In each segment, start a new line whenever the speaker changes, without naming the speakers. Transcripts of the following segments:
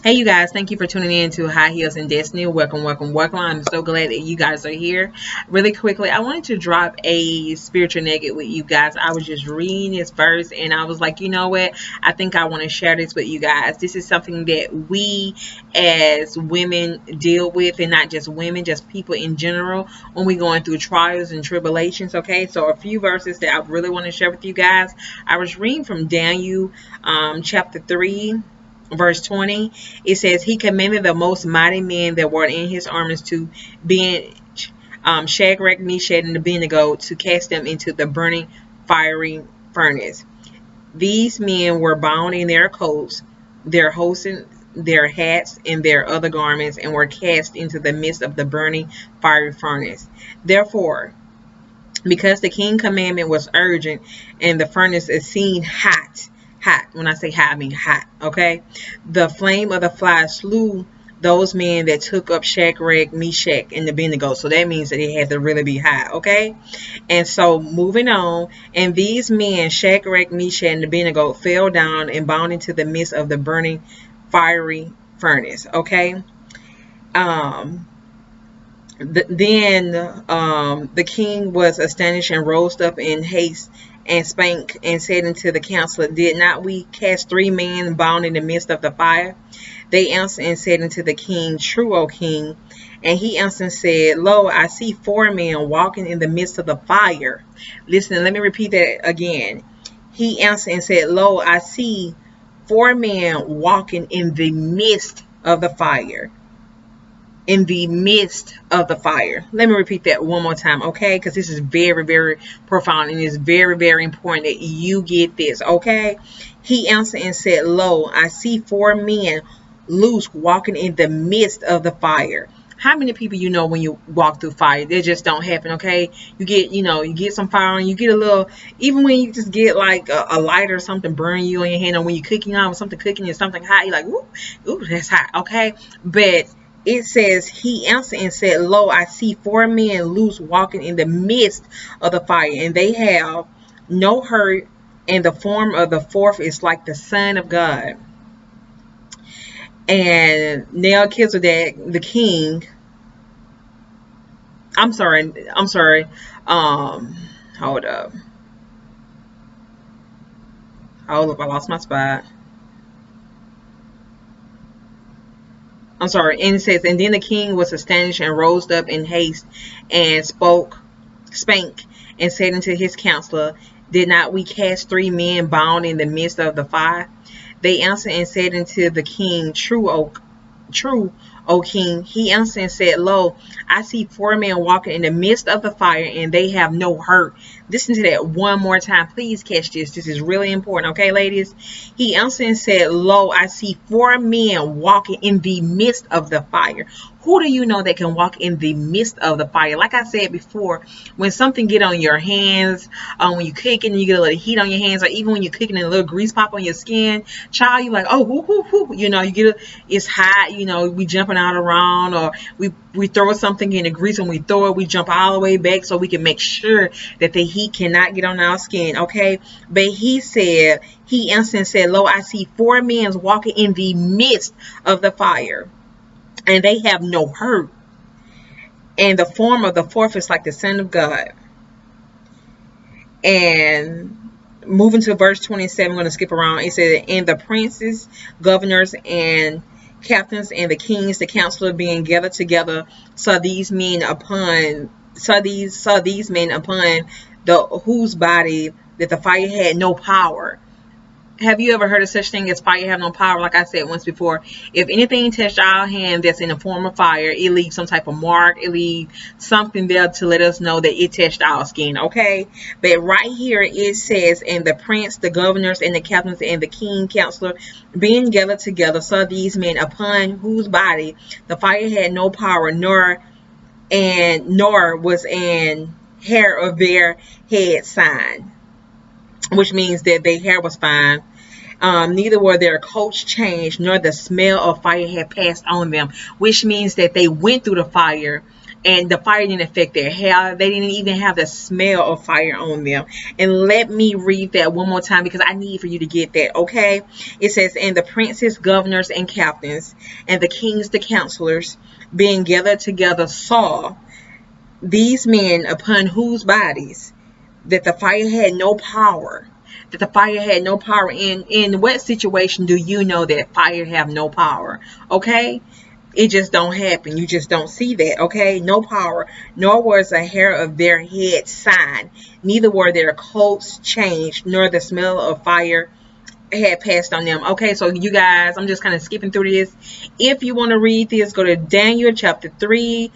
Hey, you guys, thank you for tuning in to High Heels and Destiny. Welcome, welcome, welcome. I'm so glad that you guys are here. Really quickly, I wanted to drop a spiritual nugget with you guys. I was just reading this verse and I was like, you know what? I think I want to share this with you guys. This is something that we as women deal with, and not just women, just people in general, when we're going through trials and tribulations. Okay, so a few verses that I really want to share with you guys. I was reading from Daniel chapter 3. Verse 20, it says, He commanded the most mighty men that were in his armies to be Shadrach, Meshach, and Abednego, to cast them into the burning fiery furnace. These men were bound in their coats, their hosen, their hats, and their other garments, and were cast into the midst of the burning fiery furnace. Therefore, because the king's commandment was urgent, and the furnace is seen hot. When I say hot, I mean hot. Okay, the flame of the fire slew those men that took up Shadrach, Meshach, and Abednego. So that means that it had to really be hot. Okay, and so moving on, and these men, Shadrach, Meshach, and Abednego, fell down and bound into the midst of the burning fiery furnace. Okay. Then the king was astonished and rose up in haste and spake and said unto the counselor, Did not we cast 3 men bound in the midst of the fire? They answered and said unto the king, True, O king. And he answered and said, Lo, I see 4 men walking in the midst of the fire. Listen, let me repeat that again. He answered and said, Lo, I see 4 men walking in the midst of the fire. In the midst of the fire. Let me repeat that one more time, okay? Because this is very, very profound, and it's very, very important that you get this, okay? He answered and said, Lo, I see 4 men loose walking in the midst of the fire. How many people you know when you walk through fire? They just don't happen, okay? You get some fire and you get a little, even when you just get like a lighter or something burning you on your hand, or when you're cooking on something cooking and something hot, you're like, ooh, that's hot, okay? But it says, he answered and said, Lo, I see 4 men loose walking in the midst of the fire, and they have no hurt, and the form of the 4th is like the Son of God. And Melchizedek, the king, I'm sorry, hold up, I lost my spot. I'm sorry, and it says, And then the king was astonished and rose up in haste and spake and said unto his counselor, Did not we cast 3 men bound in the midst of the fire? They answered and said unto the king, True, O king. He answered and said, Lo, I see 4 men walking in the midst of the fire, and they have no hurt. Listen to that one more time. Please catch this. This is really important. Okay, ladies? He answered and said, Lo, I see 4 men walking in the midst of the fire. Who do you know that can walk in the midst of the fire? Like I said before, when something get on your hands, when you're cooking, you get a little heat on your hands, or even when you're cooking and a little grease pop on your skin, child, you're like, oh, whoo. You know, it's hot, we jumping out around, or we throw something in the grease, and we throw it, we jump all the way back so we can make sure that the heat cannot get on our skin, okay? But he answered and said, Lo, I see 4 men walking in the midst of the fire, and they have no hurt, and the form of the 4th is like the Son of God. And moving to verse 27, I'm going to skip around. It said, And the princes, governors, and captains, and the kings, the counselor, being gathered together, saw these men upon the whose body that the fire had no power. Have you ever heard of such thing as fire have no power? Like I said once before, if anything touched our hand that's in the form of fire, it leaves some type of mark. It leaves something there to let us know that it touched our skin, okay? But right here it says, And the prince, the governors, and the captains, and the king, counselor, being gathered together, saw these men upon whose body the fire had no power, nor was an hair of their head sign. Which means that their hair was fine. Neither were their coats changed, nor the smell of fire had passed on them. Which means that they went through the fire, and the fire didn't affect their hair. They didn't even have the smell of fire on them. And let me read that one more time because I need for you to get that, okay? It says, and the princes, governors, and captains, and the kings, the counselors, being gathered together, saw these men upon whose bodies that the fire had no power. That the fire had no power. In what situation do you know that fire have no power? Okay? It just don't happen. You just don't see that, okay? No power, nor was a hair of their head signed, neither were their coats changed, nor the smell of fire had passed on them. Okay, so you guys, I'm just kind of skipping through this. If you want to read this, go to Daniel chapter 3.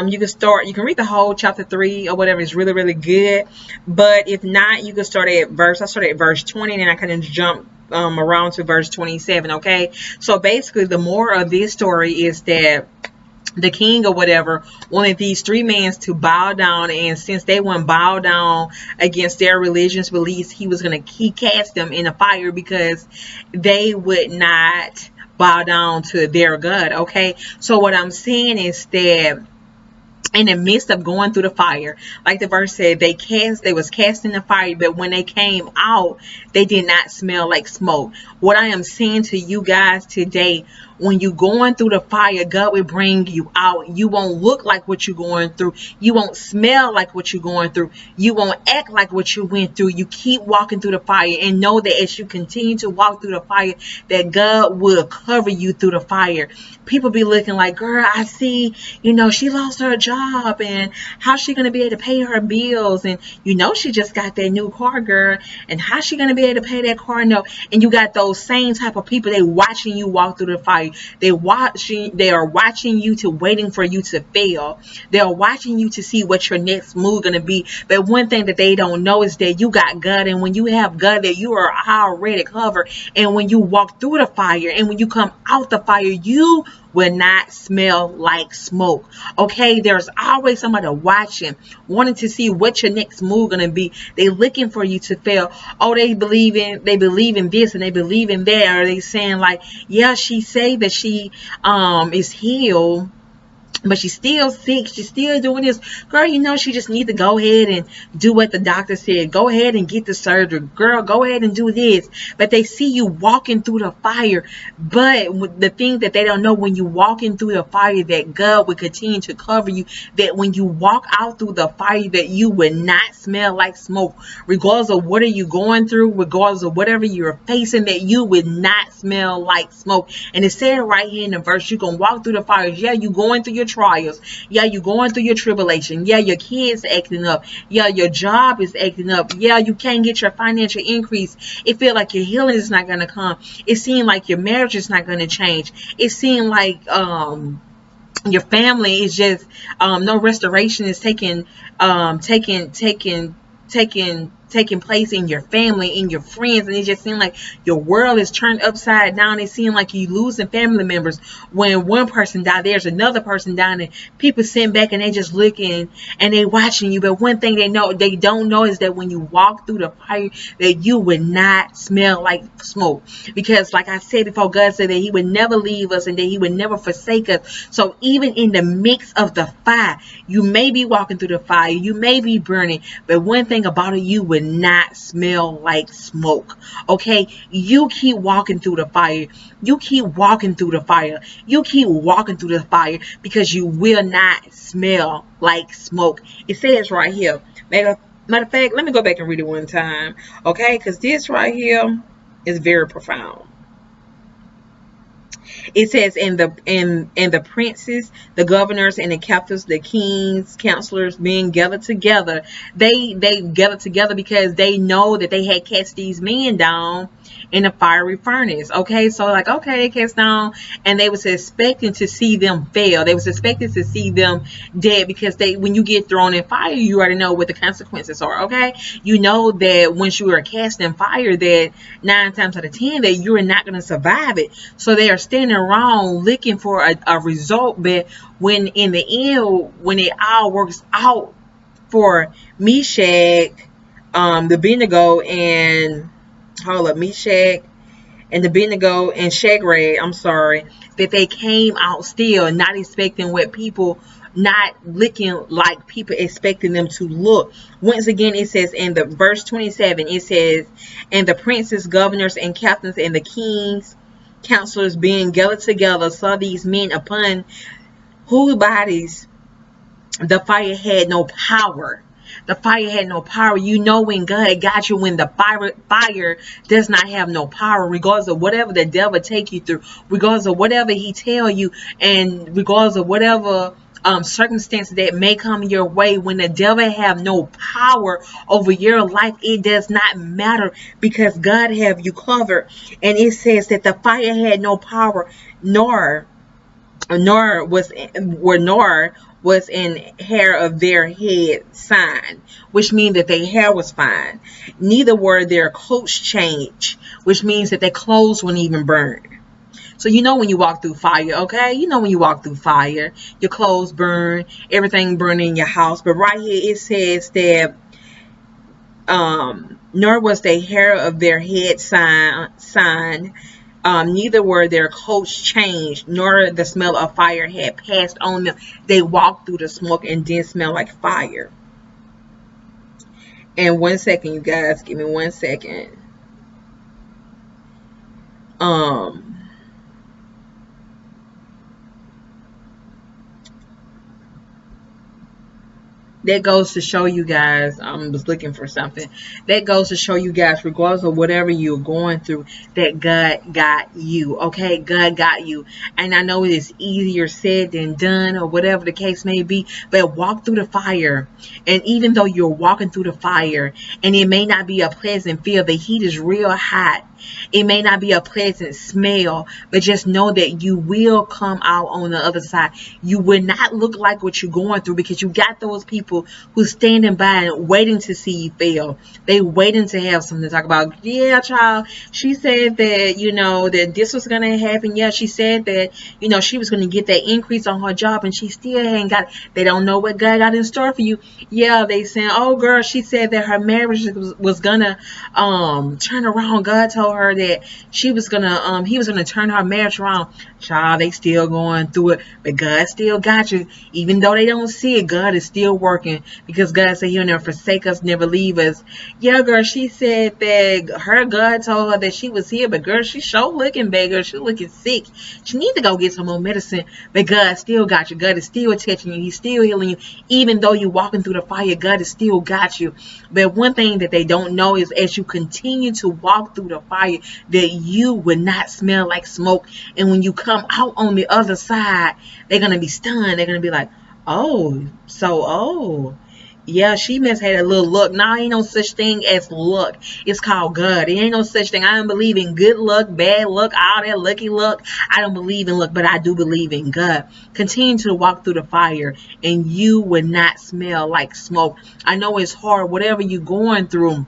You can read the whole chapter 3 or whatever. It's really, really good. But if not, you can start at I started at verse 20 and then I kind of jump around to verse 27. Okay, so basically the moral of this story is that the king or whatever wanted these three men to bow down, and since they wouldn't bow down against their religion's beliefs, he cast them in the fire because they would not bow down to their God. Okay, so what I'm saying is that in the midst of going through the fire, like the verse said, they was cast in the fire, but when they came out, they did not smell like smoke. What I am saying to you guys today, when you going through the fire, God will bring you out. You won't look like what you're going through. You won't smell like what you're going through. You won't act like what you went through. You keep walking through the fire, and know that as you continue to walk through the fire, that God will cover you through the fire. People be looking like, girl, I see, she lost her job, and how's she going to be able to pay her bills? And she just got that new car, girl, and how's she going to be able to pay that car note? And you got those same type of people, they watching you walk through the fire. They are watching you to waiting for you to fail. They are watching you to see what your next move going to be. But one thing that they don't know is that you got God, and when you have God, that you are already covered. And when you walk through the fire, and when you come out the fire, you will not smell like smoke. Okay, there's always somebody watching, wanting to see what your next move gonna be. They looking for you to fail. Oh, they believe in this and they believe in that. Or they saying like, yeah, she say that she is healed, but she's still sick. She's still doing this. Girl, she just need to go ahead and do what the doctor said. Go ahead and get the surgery. Girl, go ahead and do this. But they see you walking through the fire. But the thing that they don't know, when you walking through the fire, that God will continue to cover you. That when you walk out through the fire, that you will not smell like smoke. Regardless of what are you going through, regardless of whatever you're facing, that you would not smell like smoke. And it said right here in the verse, you can walk through the fire. Yeah, you going through your trials. Yeah, you're going through your tribulation. Yeah, your kids acting up. Yeah, your job is acting up. Yeah, you can't get your financial increase. It feel like your healing is not going to come. It seems like your marriage is not going to change. It seems like your family is just no restoration is taking place in your family, in your friends, and it just seems like your world is turned upside down. It seems like you losing family members. When one person died, there's another person down, and people sitting back and they just looking and they watching you. But one thing they don't know is that when you walk through the fire, that you would not smell like smoke. Because like I said before, God said that he would never leave us and that he would never forsake us. So even in the mix of the fire, you may be walking through the fire, you may be burning, but one thing about it, you would not smell like smoke. Okay, you keep walking through the fire. You keep walking through the fire. You keep walking through the fire, because you will not smell like smoke. It says right here. Matter of fact, let me go back and read it one time. Okay, because this right here is very profound. It says, and the princes, the governors, and the captives, the kings, counselors, being gathered together. They gathered together because they know that they had cast these men down in a fiery furnace. Okay, so like, okay, they cast down, and they was expecting to see them fail. They was expecting to see them dead, because when you get thrown in fire, you already know what the consequences are. Okay, you know that once you are cast in fire, that 9 times out of 10 that you are not going to survive it. So they are standing around looking for a result. But when in the end, when it all works out for Meshach, the Abednego, and Meshach and Abednego and Shadrach, that they came out still, not expecting what people not looking like people expecting them to look. Once again, it says in the verse 27, it says, and the princes, governors, and captains, and the kings, counselors being gathered together, saw these men upon whose bodies the fire had no power. The fire had no power. You know when God got you, when the fire does not have no power, regardless of whatever the devil take you through, regardless of whatever he tell you, and regardless of whatever circumstances that may come your way, when the devil have no power over your life, it does not matter, because God have you covered. And it says that the fire had no power, nor was in hair of their head sign, which means that their hair was fine. Neither were their coats changed, which means that their clothes weren't even burned. So you know when you walk through fire, okay? You know when you walk through fire, your clothes burn, everything burn in your house. But right here it says that nor was the hair of their head signed, neither were their coats changed, nor the smell of fire had passed on them. They walked through the smoke and didn't smell like fire. And 1 second, you guys, give me 1 second. That goes to show you guys, I was looking for something. That goes to show you guys, regardless of whatever you're going through, that God got you. Okay, God got you. And I know it is easier said than done, or whatever the case may be, but walk through the fire. And even though you're walking through the fire, and it may not be a pleasant feel, the heat is real hot. It may not be a pleasant smell, but just know that you will come out on the other side. You will not look like what you're going through, because you got those people who's standing by and waiting to see you fail. They waiting to have something to talk about. Yeah, child, she said that, that this was going to happen. Yeah, she said that, she was going to get that increase on her job, and she still ain't got it. They don't know what God got in store for you. Yeah, they saying, oh, girl, she said that her marriage was going to turn around. God told her that she was gonna he was gonna turn her marriage around. Child, they still going through it, but God still got you. Even though they don't see it, God is still working, because God said he'll never forsake us, never leave us. Yeah, girl, she said that her God told her that she was here, but girl, she sure looking bad, girl. She looking sick. She need to go get some more medicine, but God still got you. God is still touching you. He's still healing you. Even though you're walking through the fire, God is still got you. But one thing that they don't know is, as you continue to walk through the fire, that you will not smell like smoke. And when you come out on the other side, they're going to be stunned. They're going to be like, yeah, she must have had a little luck. No, ain't no such thing as luck. It's called God. It ain't no such thing. I don't believe in good luck, bad luck, all that lucky luck. I don't believe in luck, but I do believe in God. Continue to walk through the fire, and you will not smell like smoke. I know it's hard, whatever you're going through.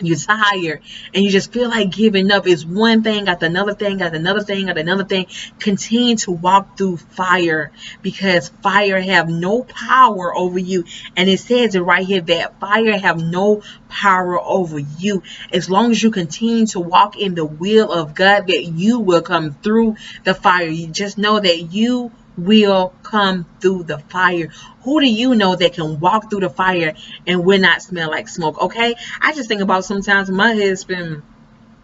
You're tired and you just feel like giving up. It's one thing after another thing after another thing after another thing. Continue to walk through fire, because fire have no power over you. And it says it right here that fire have no power over you. As long as you continue to walk in the will of God, that you will come through the fire. You just know that you will come through the fire. Who do you know that can walk through the fire and will not smell like smoke? Okay, I just think about sometimes my husband,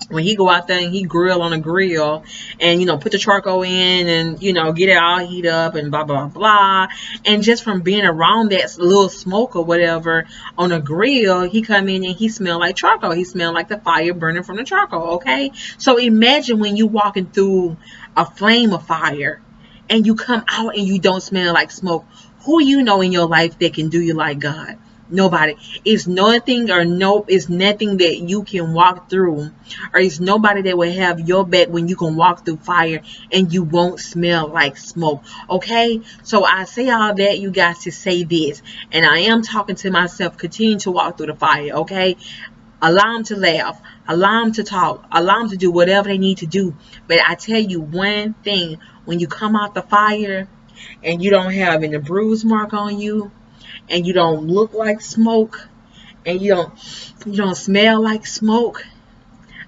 when he go out there and he grill on a grill and put the charcoal in and get it all heat up and blah blah blah, and just from being around that little smoke or whatever on a grill, he come in and he smell like charcoal. He smell like the fire burning from the charcoal. Okay, so imagine when you walking through a flame of fire and you come out and you don't smell like smoke. Who you know in your life that can do you like God? Nobody. It's nothing it's nothing that you can walk through, or it's nobody that will have your back when you can walk through fire and you won't smell like smoke. Okay, so I say all that, you guys, to say this, and I am talking to myself. Continue to walk through the fire. Okay, allow them to laugh, allow them to talk, allow them to do whatever they need to do. But I tell you one thing, when you come out the fire and you don't have any bruise mark on you, and you don't look like smoke, and you don't smell like smoke,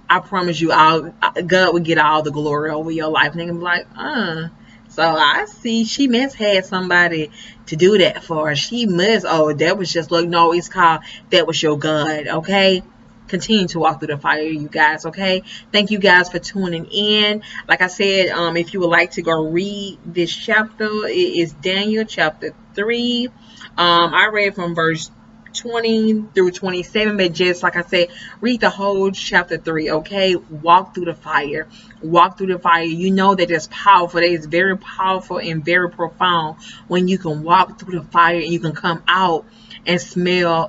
I promise you, God will get all the glory over your life. And they can be like, So I see she must have somebody to do that for her. She must, oh, that was just, look, no, it's called, that was your God, okay? Continue to walk through the fire, you guys, okay? Thank you guys for tuning in. Like I said, if you would like to go read this chapter, it is Daniel chapter 3. I read from verse 20 through 27, but just like I said, read the whole chapter 3, okay? Walk through the fire. Walk through the fire. You know that it's powerful. That is very powerful and very profound when you can walk through the fire and you can come out and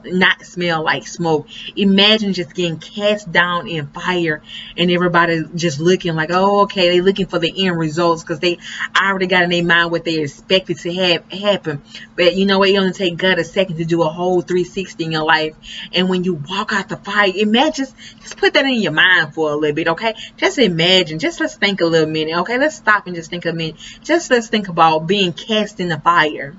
not smell like smoke. Imagine just getting cast down in fire and everybody just looking like, oh, okay, they looking for the end results because they already got in their mind what they expected to have happen. But you know what? It only take God a second to do a whole 360 in your life. And when you walk out the fire, imagine, just put that in your mind for a little bit, okay? Just imagine, just let's think a little minute, okay? Let's stop and just think a minute. Just let's think about being cast in the fire.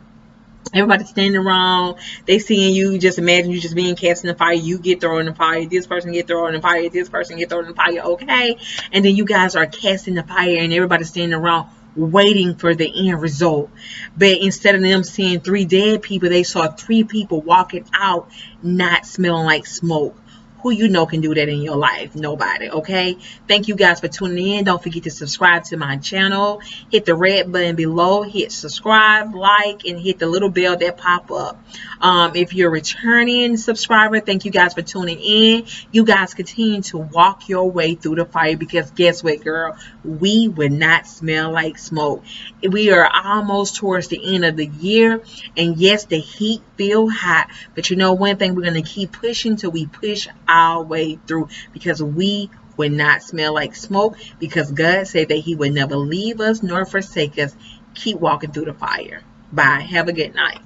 Everybody standing around, they seeing you. Just imagine you just being cast in the fire. You get thrown in the fire. This person get thrown in the fire. This person get thrown in the fire. Okay, and then you guys are cast in the fire, and everybody's standing around waiting for the end result. But instead of them seeing 3 dead people, they saw 3 people walking out, not smelling like smoke. Who you know can do that in your life? Nobody, okay? Thank you guys for tuning in. Don't forget to subscribe to my channel. Hit the red button below. Hit subscribe, like, and hit the little bell that pop up. If you're a returning subscriber, thank you guys for tuning in. You guys continue to walk your way through the fire because guess what, girl? We will not smell like smoke. We are almost towards the end of the year, and yes, the heat feel hot, but you know one thing, we're going to keep pushing till we push our way through because we will not smell like smoke because God said that he would never leave us nor forsake us. Keep walking through the fire. Bye. Have a good night.